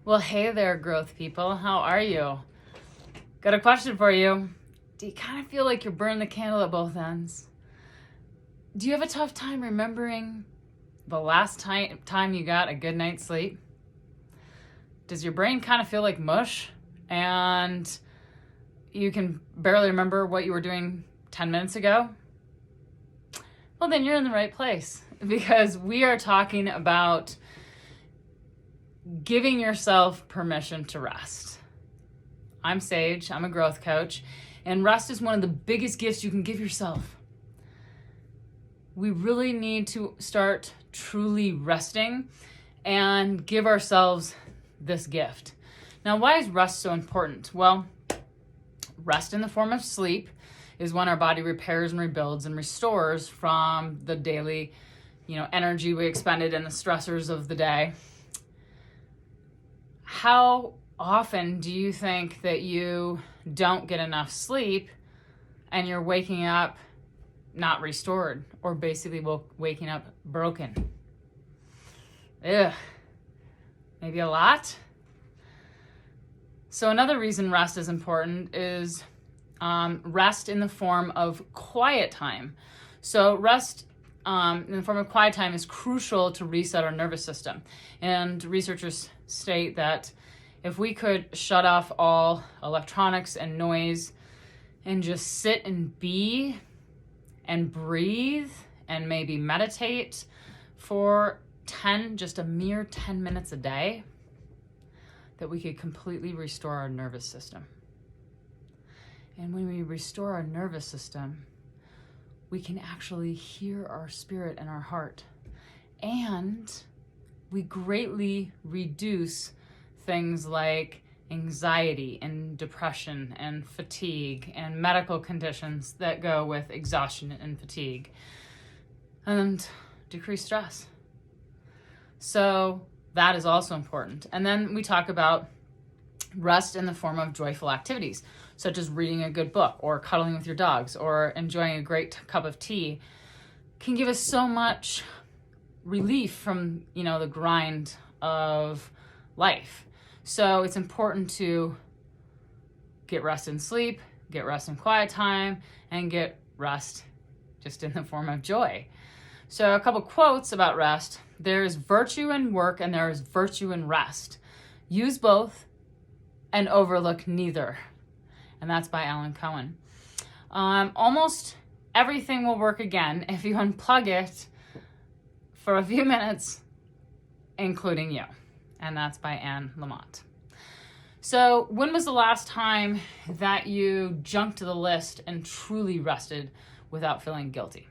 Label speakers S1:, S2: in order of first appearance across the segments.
S1: Well, hey there, growth people. How are you? Got a question for you. Do you kind of feel like you're burning the candle at both ends? Do you have a tough time remembering the last time you got a good night's sleep? Does your brain kind of feel like mush and you can barely remember what you were doing 10 minutes ago? Well, then you're in the right place, because we are talking about giving yourself permission to rest. I'm Sage, I'm a growth coach, and rest is one of the biggest gifts you can give yourself. We really need to start truly resting and give ourselves this gift. Now, why is rest so important? Well, rest in the form of sleep is when our body repairs and rebuilds and restores from the daily, energy we expended and the stressors of the day. How often do you think that you don't get enough sleep and you're waking up not restored, or basically waking up broken? Maybe a lot? So another reason rest is important is rest in the form of quiet time. So rest in the form of quiet time is crucial to reset our nervous system. And researchers state that if we could shut off all electronics and noise and just sit and be and breathe and maybe meditate for just a mere 10 minutes a day, that we could completely restore our nervous system. And when we restore our nervous system, we can actually hear our spirit and our heart. And we greatly reduce things like anxiety and depression and fatigue and medical conditions that go with exhaustion and fatigue, and decrease stress. So that is also important. And then we talk about rest in the form of joyful activities, such as reading a good book or cuddling with your dogs or enjoying a great cup of tea. Can give us so much relief from, the grind of life. So it's important to get rest in sleep, get rest in quiet time, and get rest just in the form of joy. So a couple quotes about rest. There's virtue in work and there is virtue in rest. Use both and overlook neither. And that's by Alan Cohen. Almost everything will work again if you unplug it for a few minutes, including you. And that's by Anne Lamott. So when was the last time that you jumped to the list and truly rested without feeling guilty?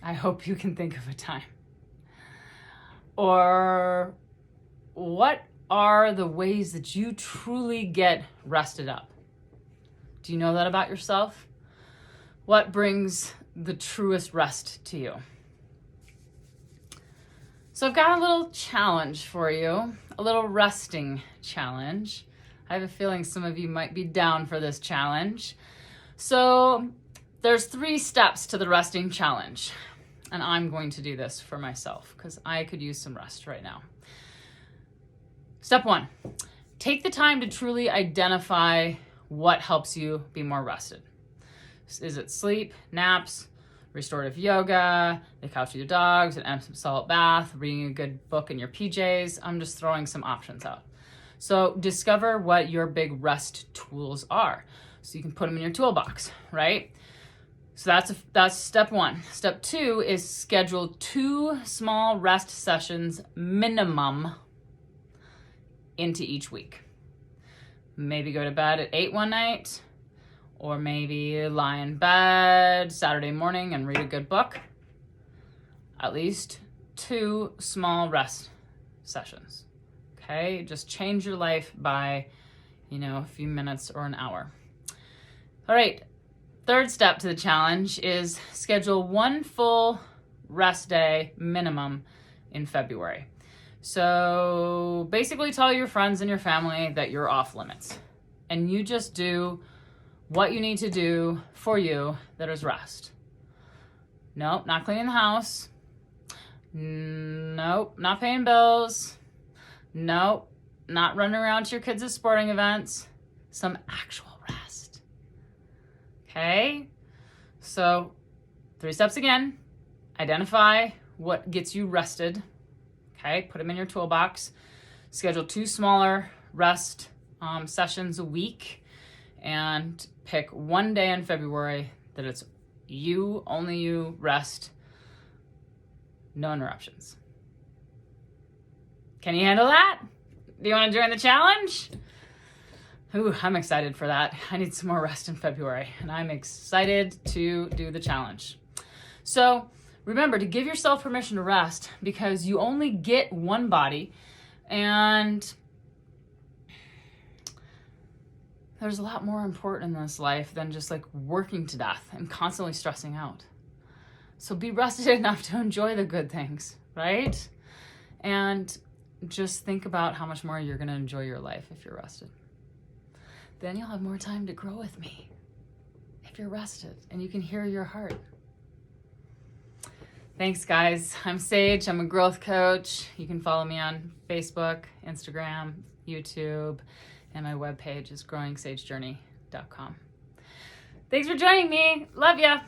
S1: I hope you can think of a time. Or what are the ways that you truly get rested up? Do you know that about yourself? What brings the truest rest to you? So I've got a little challenge for you, a little resting challenge. I have a feeling some of you might be down for this challenge. So there's 3 steps to the resting challenge. And I'm going to do this for myself because I could use some rest right now. Step 1, take the time to truly identify what helps you be more rested. Is it sleep, naps, restorative yoga, the couch with your dogs, an Epsom salt bath, reading a good book in your PJs? I'm just throwing some options out. So discover what your big rest tools are, so you can put them in your toolbox, right? So that's step 1. Step 2 is schedule 2 small rest sessions minimum into each week. Maybe go to bed at 8 one night, or maybe lie in bed Saturday morning and read a good book. At least 2 small rest sessions. Okay? Just change your life by, a few minutes or an hour. All right. 3rd step to the challenge is schedule 1 full rest day minimum in February. So basically tell your friends and your family that you're off limits and you just do what you need to do for you that is rest. Nope, not cleaning the house, Nope, not paying bills. Nope, not running around to your kids' sporting events. Some actual rest. Okay? So 3 steps again. Identify what gets you rested. Okay? Put them in your toolbox. Schedule 2 smaller rest sessions a week. And pick one day in February that it's you, only you, rest. No interruptions. Can you handle that? Do you want to join the challenge? Ooh, I'm excited for that. I need some more rest in February, and I'm excited to do the challenge. So remember to give yourself permission to rest, because you only get one body, and there's a lot more important in this life than just like working to death and constantly stressing out. So be rested enough to enjoy the good things, right? And just think about how much more you're going to enjoy your life if you're rested. Then you'll have more time to grow with me if you're rested and you can hear your heart. Thanks, guys. I'm Sage. I'm a growth coach. You can follow me on Facebook, Instagram, YouTube, and my webpage is growingsagejourney.com. Thanks for joining me. Love ya.